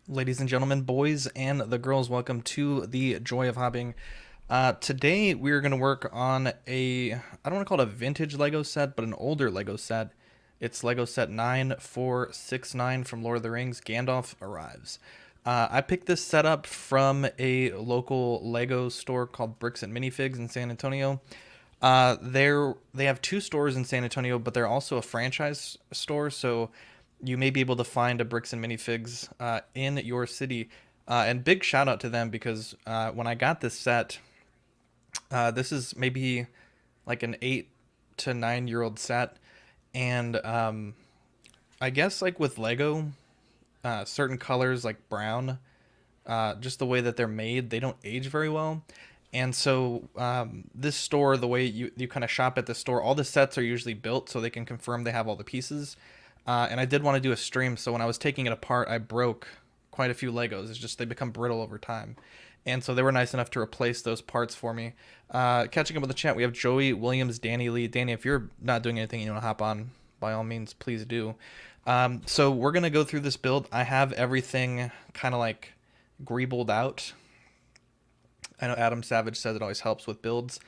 Ladies and gentlemen, boys and the girls, welcome to the Joy of Hobbing. Today we're going to work on I don't want to call it a vintage Lego set, but an older Lego set. It's Lego set 9469 from Lord of the Rings, Gandalf Arrives. I picked this set up from a local Lego store called Bricks and Minifigs in San Antonio. They have two stores in San Antonio, but they're also a franchise store, so you may be able to find a Bricks and Minifigs in your city. And big shout out to them because when I got this set, this is maybe like an 8 to 9 year old set, and I guess like with Lego, certain colors like brown, just the way that they're made, they don't age very well. And so this store, the way you kind of shop at the store, all the sets are usually built so they can confirm they have all the pieces. And I did want to do a stream, so when I was taking it apart, I broke quite a few Legos. It's just they become brittle over time. And so they were nice enough to replace those parts for me. Catching up with the chat, we have Joey Williams, Danny Lee. Danny, if you're not doing anything and you want to hop on, by all means, please do. So we're going to go through this build. I have everything kind of like greebled out. I know Adam Savage says it always helps with builds.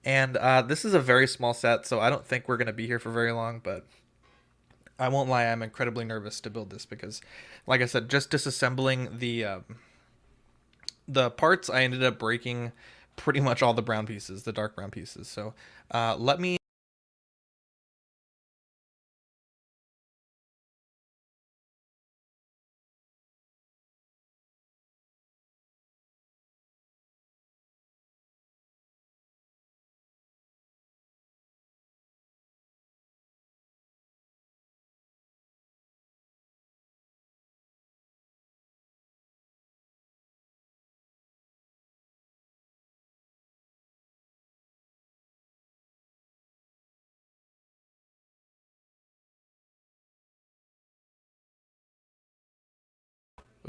And this is a very small set, so I don't think we're going to be here for very long, but I won't lie, I'm incredibly nervous to build this because, like I said, just disassembling the parts, I ended up breaking pretty much all the brown pieces, the dark brown pieces. So let me.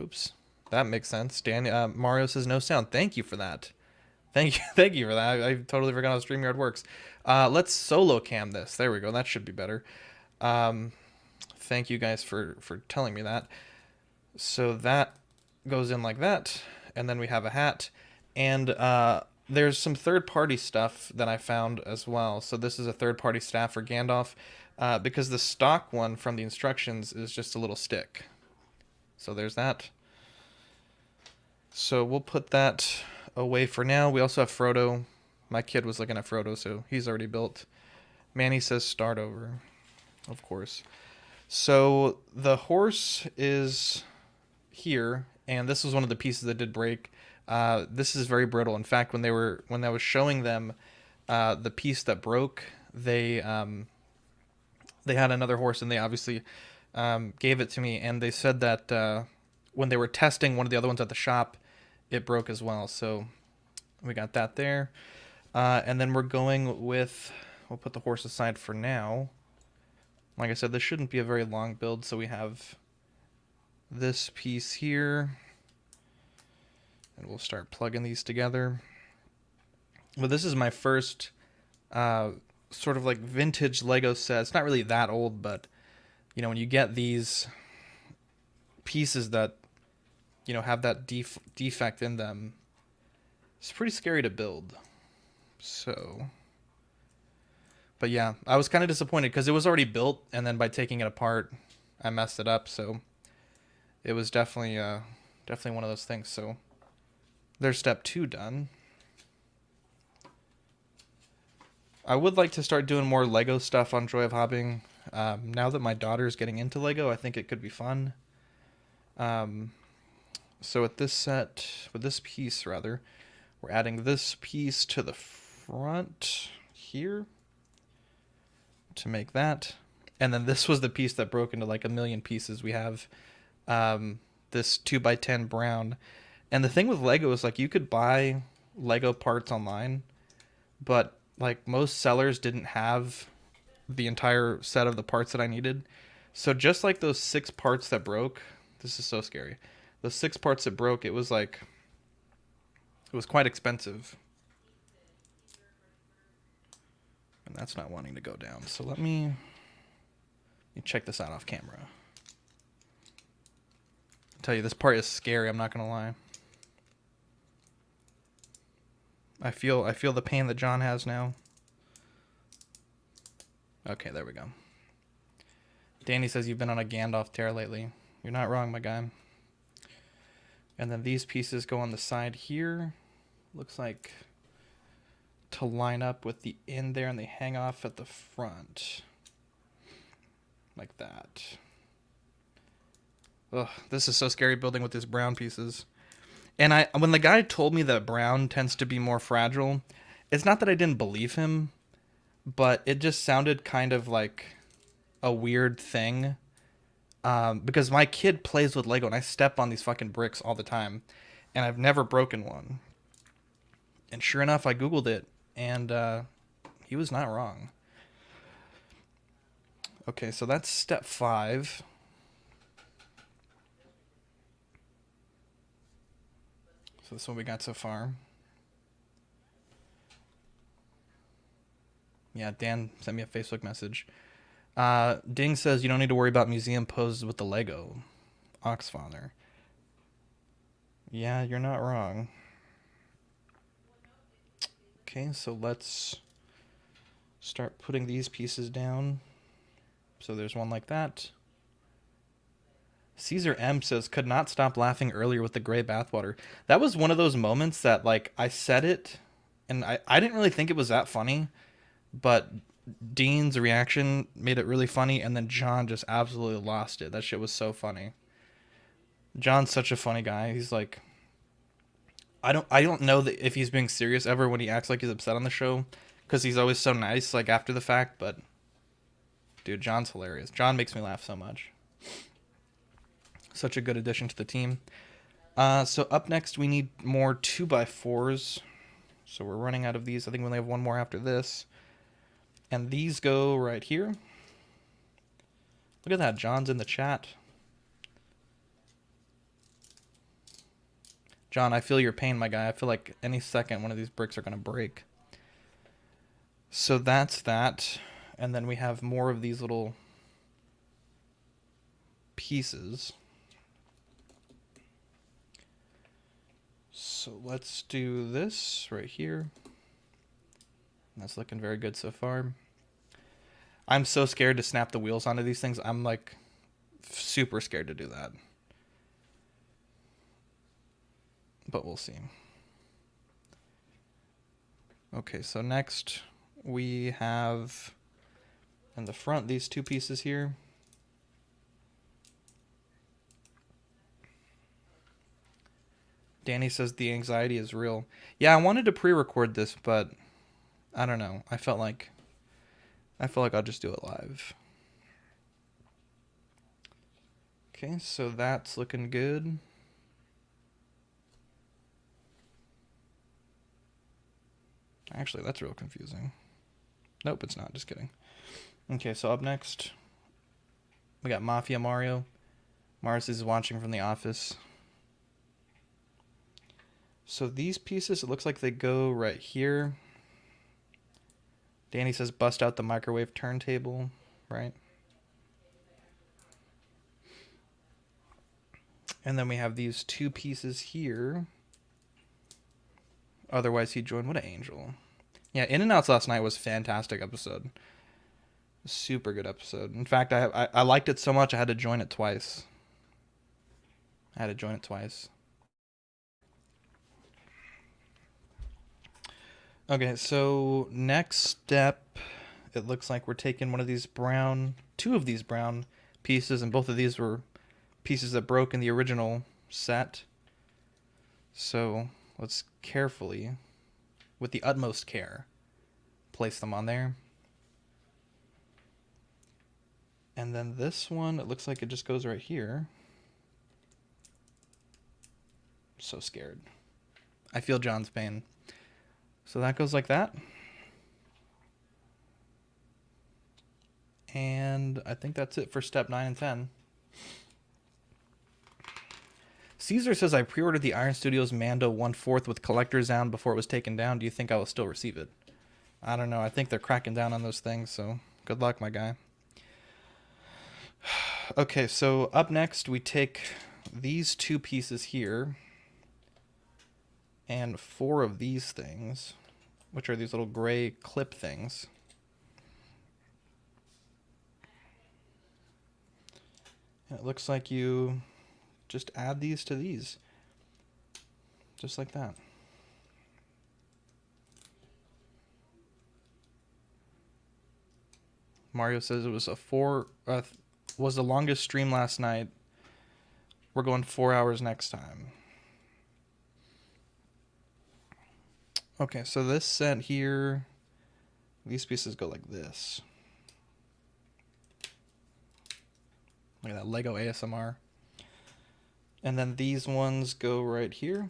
Oops, that makes sense. Dan Mario says no sound. Thank you for that. Thank you, thank you for that. I totally forgot how StreamYard works. Let's solo cam this. There we go. That should be better. Um, Thank you guys for telling me that. So that goes in like that, and then we have a hat, and there's some third-party stuff that I found as well. So this is a third-party staff for Gandalf, because the stock one from the instructions is just a little stick. So there's that. So we'll put that away for now. We also have Frodo. My kid was looking at Frodo, so he's already built. Manny says start over, of course. So the horse is here, and this was one of the pieces that did break. This is very brittle. In fact, when I was showing them the piece that broke, they had another horse, and they obviously gave it to me, and they said that when they were testing one of the other ones at the shop, it broke as well. So we got that there, and then we're going with. We'll put the horse aside for now. Like I said, this shouldn't be a very long build, so we have this piece here, and we'll start plugging these together. But this is my first sort of like vintage Lego set. It's not really that old, but you know, when you get these pieces that have that defect in them, it's pretty scary to build. So, but yeah, I was kind of disappointed because it was already built, and then by taking it apart, I messed it up. So it was definitely one of those things. So there's step 2 done. I would like to start doing more Lego stuff on Joy of Hobbing. Now that my daughter's getting into Lego, I think it could be fun. So with this piece rather, we're adding this piece to the front here to make that. And then this was the piece that broke into like a million pieces. We have this 2x10 brown. And the thing with Lego is like you could buy Lego parts online, but like most sellers didn't have the entire set of the parts that I needed. So just like those 6 parts that broke, this is so scary. Those 6 parts that broke, it was quite expensive. And that's not wanting to go down. So let me check this out off camera. Tell you, this part is scary, I'm not gonna lie. I feel the pain that John has now. Okay, there we go. Danny says you've been on a Gandalf tear lately. You're not wrong, my guy. And then these pieces go on the side here. Looks like to line up with the end there, and they hang off at the front. Like that. Ugh, this is so scary building with these brown pieces. And when the guy told me that brown tends to be more fragile, it's not that I didn't believe him, but it just sounded kind of like a weird thing. Because my kid plays with Lego and I step on these fucking bricks all the time, and I've never broken one. And sure enough, I Googled it, and he was not wrong. Okay, so that's step 5. So that's what we got so far. Yeah, Dan sent me a Facebook message. Ding says you don't need to worry about museum poses with the Lego. Oxfather. Yeah, you're not wrong. Okay, so let's start putting these pieces down. So there's one like that. Caesar M says, could not stop laughing earlier with the gray bathwater. That was one of those moments that, like, I said it, and I didn't really think it was that funny, but Dean's reaction made it really funny, and then John just absolutely lost it. That shit was so funny. John's such a funny guy. He's like, I don't know that if he's being serious ever when he acts like he's upset on the show, because he's always so nice, like, after the fact, but dude, John's hilarious. John makes me laugh so much. Such a good addition to the team. So up next, we need more 2x4s. So we're running out of these. I think we only have one more after this. And these go right here. Look at that. John's in the chat. John, I feel your pain, my guy. I feel like any second one of these bricks are going to break. So that's that. And then we have more of these little pieces. So let's do this right here. That's looking very good so far. I'm so scared to snap the wheels onto these things. I'm like super scared to do that. But we'll see. Okay, so next we have in the front these two pieces here. Danny says the anxiety is real. Yeah, I wanted to pre-record this, but I don't know. I felt like I'll just do it live. Okay, so that's looking good. Actually, that's real confusing. Nope, it's not. Just kidding. Okay, so up next, we got Mafia Mario. Mars is watching from the office. So these pieces, it looks like they go right here. Danny says bust out the microwave turntable, right? And then we have these two pieces here. Otherwise he'd join. What an angel. Yeah, In and Outs last night was a fantastic episode. Super good episode. In fact, I liked it so much I had to join it twice. Okay, so next step, it looks like we're taking one of these brown, two of these brown pieces, and both of these were pieces that broke in the original set. So let's carefully, with the utmost care, place them on there. And then this one, it looks like it just goes right here. So scared. I feel John's pain. So that goes like that. And I think that's it for step 9 and 10. Caesar says, I pre-ordered the Iron Studios Mando 1/4 with collector's sound before it was taken down. Do you think I will still receive it? I don't know. I think they're cracking down on those things, so good luck, my guy. Okay, so up next we take these two pieces here and 4 of these things, which are these little gray clip things. And it looks like you just add these to these, just like that. Mario says it was was the longest stream last night. We're going 4 hours next time. Okay, so this set here, these pieces go like this. Look at that Lego ASMR. And then these ones go right here.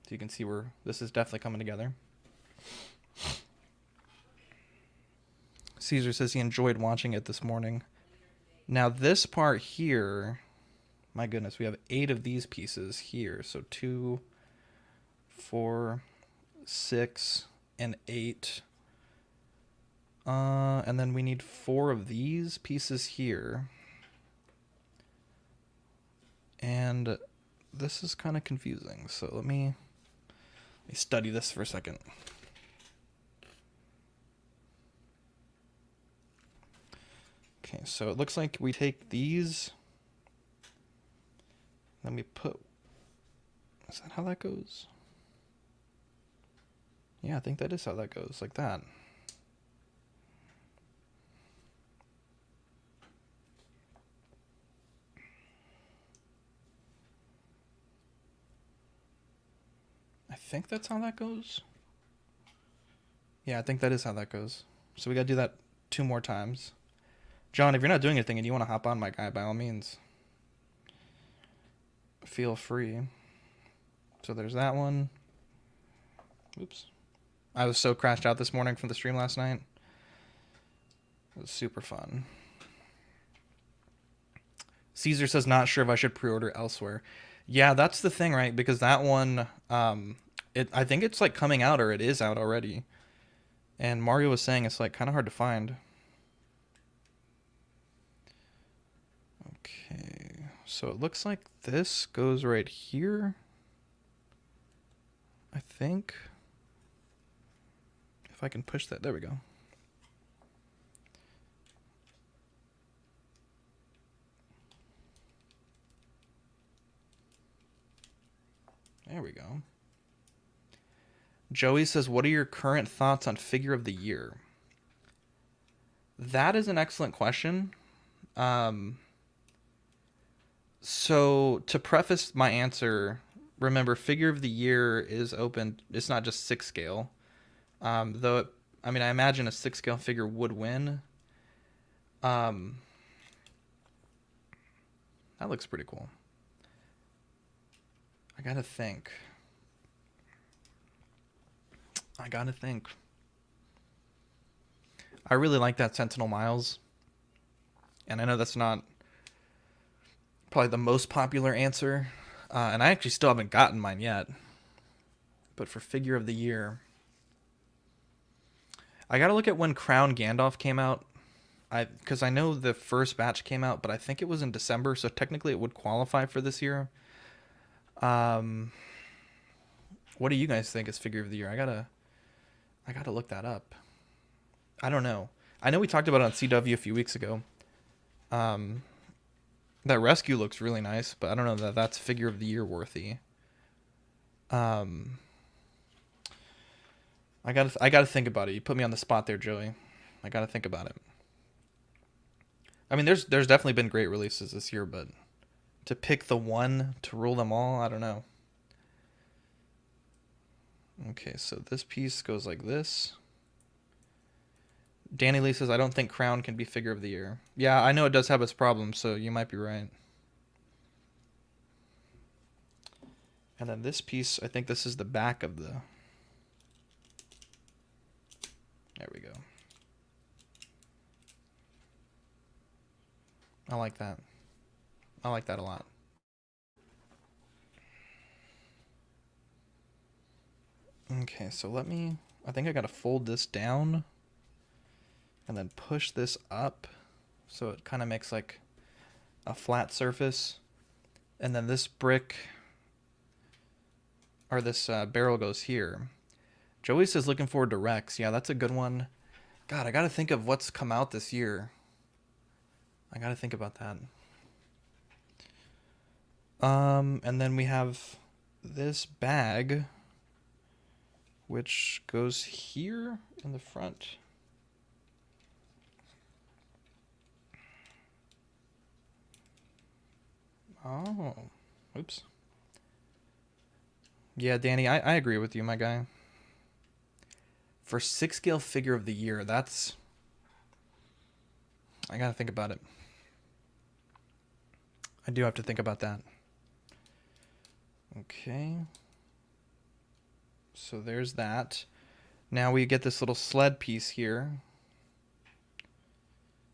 So you can see where this is definitely coming together. Caesar says he enjoyed watching it this morning. Now this part here, my goodness, we have 8 of these pieces here. So 2, 4, 6, and 8. And then we need 4 of these pieces here. And this is kind of confusing. So let me study this for a second. Okay, so it looks like we take these, then we put, is that how that goes? Yeah, I think that is how that goes, like that. I think that's how that goes. Yeah, I think that is how that goes. So we gotta do that 2 more times. John, if you're not doing anything and you want to hop on, my guy, by all means, feel free. So there's that one. Oops. I was so crashed out this morning from the stream last night. It was super fun. Caesar says, not sure if I should pre-order elsewhere. Yeah, that's the thing, right? Because that one, I think it's like coming out, or it is out already. And Mario was saying it's like kind of hard to find. Okay, so it looks like this goes right here, I think. If I can push that, there we go. There we go. Joey says, what are your current thoughts on figure of the year? That is an excellent question. So to preface my answer, remember, figure of the year is open. It's not just 6 scale. Though, I mean, I imagine a 6 scale figure would win. That looks pretty cool. I gotta think. I really like that Sentinel Miles. And I know that's not probably the most popular answer. And I actually still haven't gotten mine yet. But for figure of the year, I gotta look at when Crown Gandalf came out. Because I know the first batch came out, but I think it was in December, so technically it would qualify for this year. What do you guys think is figure of the year? I gotta look that up. I don't know. I know we talked about it on CW a few weeks ago. That rescue looks really nice, but I don't know that that's figure of the year worthy. I gotta think about it. You put me on the spot there, Joey. I gotta think about it. I mean, there's definitely been great releases this year, but to pick the one to rule them all, I don't know. Okay, so this piece goes like this. Danny Lee says, I don't think Crown can be figure of the year. Yeah, I know it does have its problems, so you might be right. And then this piece, I think this is the back of the... There we go. I like that. I like that a lot. Okay, so I think I gotta fold this down and then push this up so it kind of makes like a flat surface. And then this brick, or this barrel goes here. Joey says looking forward to Rex. Yeah, that's a good one. God, I gotta think of what's come out this year. I gotta think about that. And then we have this bag, which goes here in the front. Oh, oops. Yeah, Danny, I agree with you, my guy. For 6-scale figure of the year, that's... I gotta think about it. I do have to think about that. Okay. So there's that. Now we get this little sled piece here.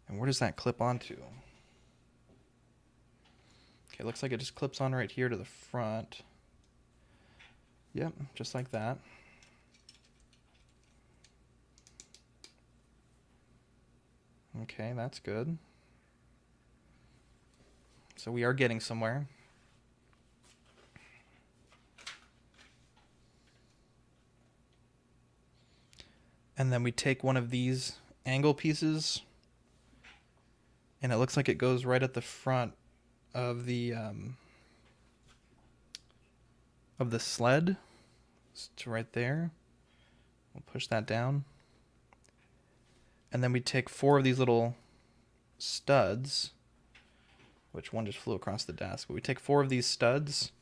And where does that clip onto? Okay, looks like it just clips on right here to the front. Yep, just like that. Okay, that's good. So we are getting somewhere. And then we take one of these angle pieces, and it looks like it goes right at the front of the sled. It's right there. We'll push that down. And then we take 4 of these little studs, which one just flew across the desk. But we take 4 of these studs,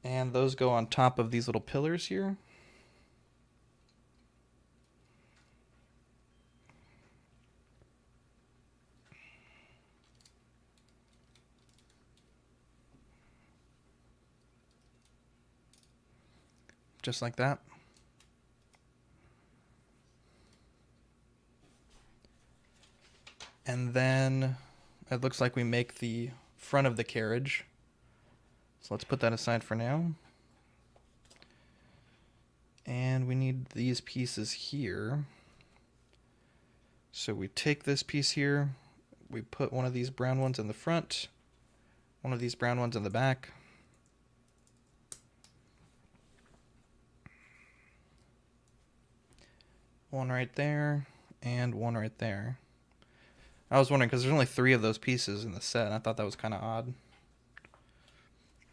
and those go on top of these little pillars here. Just like that. And then it looks like we make the front of the carriage. So let's put that aside for now. And we need these pieces here. So we take this piece here, we put one of these brown ones in the front, one of these brown ones in the back. One right there, and one right there. I was wondering, because there's only 3 of those pieces in the set, and I thought that was kind of odd.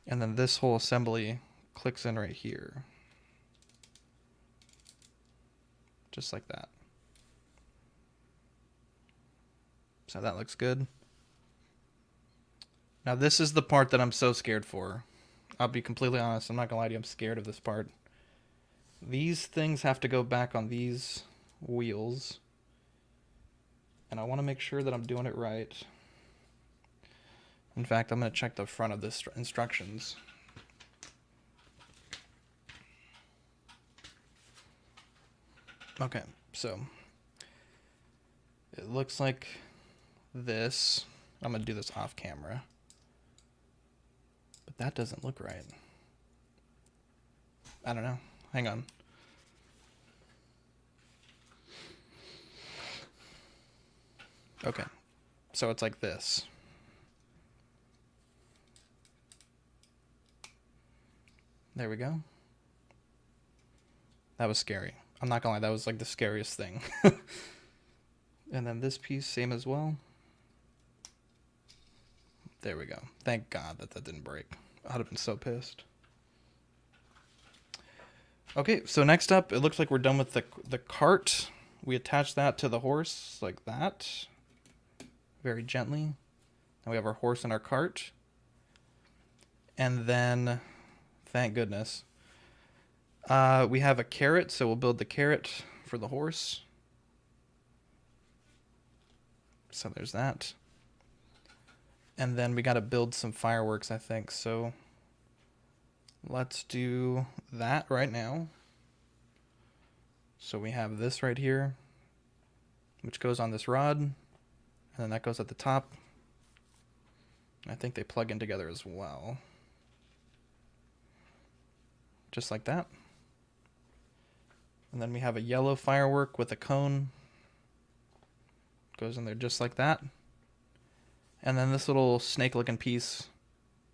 And then this whole assembly clicks in right here. Just like that. So that looks good. Now this is the part that I'm so scared for. I'll be completely honest, I'm not gonna lie to you, I'm scared of this part. These things have to go back on these wheels. And I want to make sure that I'm doing it right. In fact, I'm going to check the front of this instructions. Okay, so it looks like this. I'm going to do this off camera. But that doesn't look right. I don't know. Hang on. Okay, so it's like this. There we go. That was scary. I'm not gonna lie, that was like the scariest thing. And then this piece, same as well. There we go. Thank God that didn't break. I'd have been so pissed. Okay, so next up, it looks like we're done with the cart. We attach that to the horse like that. Very gently. Now we have our horse and our cart. And then, thank goodness, we have a carrot, so we'll build the carrot for the horse. So there's that. And then we got to build some fireworks, I think. So let's do that right now. So we have this right here, which goes on this rod. And then that goes at the top. I think they plug in together as well. Just like that. And then we have a yellow firework with a cone Goes in there just like that. And then this little snake-looking piece,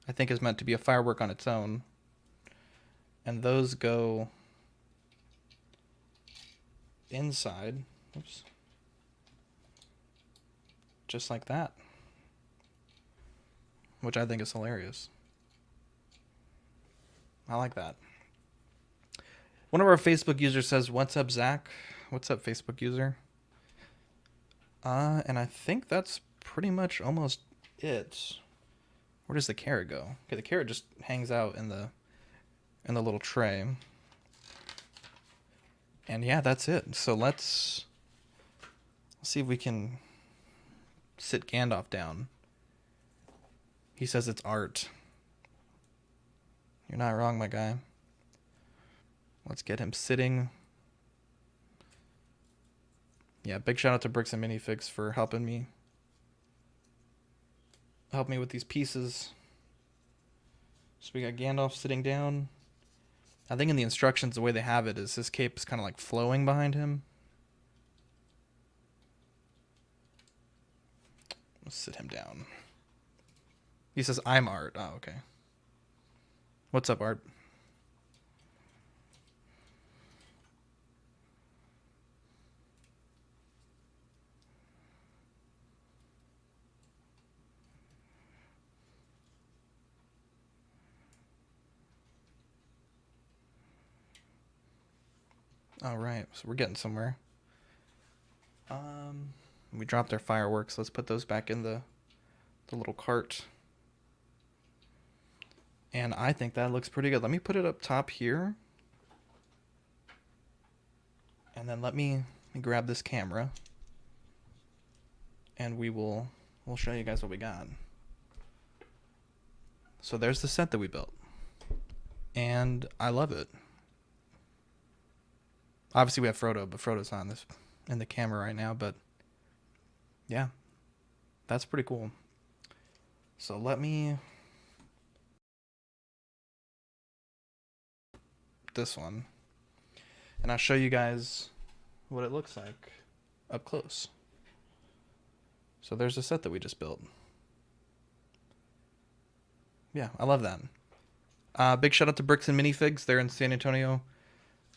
I think, is meant to be a firework on its own. And those go inside. Oops. Just like that. Which I think is hilarious. I like that. One of our Facebook users says, "What's up, Zach?" What's up, Facebook user? And I think that's pretty much almost it. Where does the carrot go? Okay, the carrot just hangs out in the little tray. And yeah, that's it. So let's see if we can sit Gandalf down. He says it's art. You're not wrong, my guy. Let's get him sitting. Yeah, big shout out to Bricks and Minifigs for helping me with these pieces. So we got Gandalf sitting down. I think in the instructions, the way they have it is his cape is kind of like flowing behind him. Let's sit him down. He says, "I'm Art." Oh, okay. What's up, Art? All right, so we're getting somewhere. We dropped our fireworks. Let's put those back in the little cart. And I think that looks pretty good. Let me put it up top here. And then let me grab this camera. And we'll show you guys what we got. So there's the set that we built. And I love it. Obviously we have Frodo, but Frodo's not in the camera right now, but yeah. That's pretty cool. So let me this one. And I'll show you guys what it looks like up close. So there's a set that we just built. Yeah, I love that. Big shout out to Bricks and Minifigs. They're in San Antonio.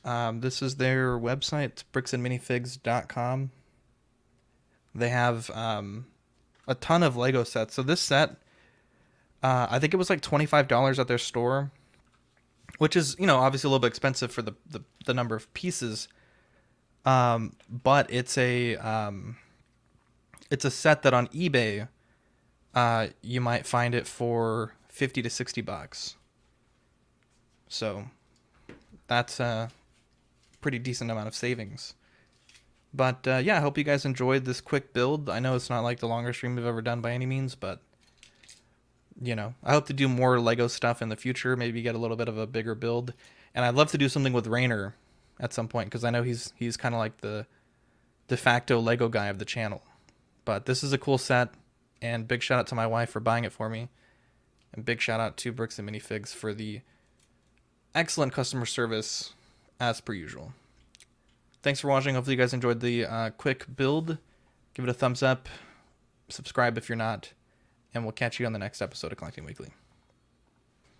This is their website, bricksandminifigs.com. They have a ton of Lego sets. So this set, I think it was like $25 at their store, which is, obviously a little bit expensive for the number of pieces. But it's a set that on eBay, you might find it for $50 to $60. So that's a pretty decent amount of savings. But yeah, I hope you guys enjoyed this quick build. I know it's not like the longest stream we've ever done by any means, but I hope to do more Lego stuff in the future. Maybe get a little bit of a bigger build. And I'd love to do something with Rainer at some point, because I know he's kind of like the de facto Lego guy of the channel. But this is a cool set, and big shout out to my wife for buying it for me. And big shout out to Bricks and Minifigs for the excellent customer service as per usual. Thanks for watching. Hopefully you guys enjoyed the quick build. Give it a thumbs up. Subscribe if you're not. And we'll catch you on the next episode of Collecting Weekly.